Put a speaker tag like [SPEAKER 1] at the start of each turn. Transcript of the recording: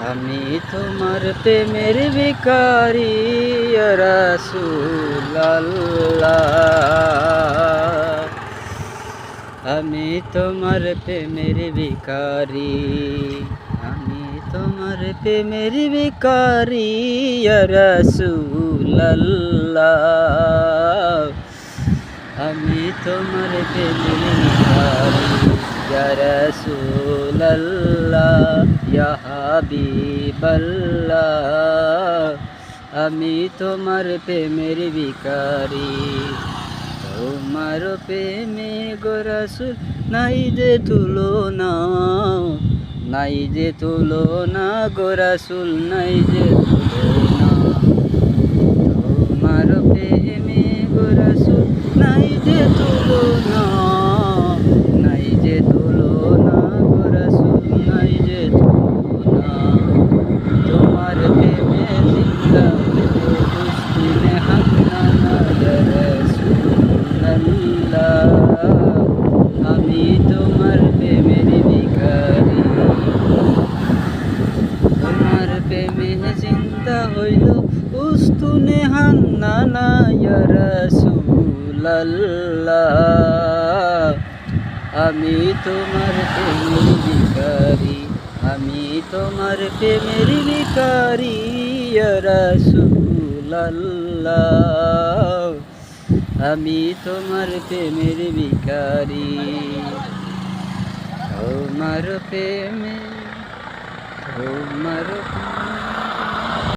[SPEAKER 1] আমি তোমার প্রেমের ভিখারি ইয়া রাসূলুল্লাহ। আমি তোমার প্রেমের ভিখারি, আমি তোমার প্রেমের ভিখারি ইয়া রাসূলুল্লাহ। আমি তোমার প্রেমের ভিখারি ইয়া রাসূলুল্লাহ ইয়া হাবিবাল্লাহ। আমি তোমার প্রেমের ভিখারি, তোমার প্রেমে গো রাসূল নাই যে তুলনা, নাই যে তুলনা গো রাসূল, নাই যে তুলনা। তোমার প্রেমে গো রাসূল নাই যে তুলনা, নাই যে তুলনা গো রাসূল, নাই যে তুলনা। তোমার প্রেমে জিন্দা দুস্তিনে হান্নানা ইয়া রাসূলুল্লাহ। আমি তোমার প্রেমের ভিখারি, তোমার প্রেমে জিন্দা হইল উস্তুনে হান্নানা ইয়া রাসূলুল্লাহ। আমি তোমার প্রেমের ভিখারি, আমি তোমার প্রেমের ভিখারি ইয়া রাসূলুল্লাহ। আমি তোমার প্রেমের ভিখারি, তোমার প্রেমে তোমার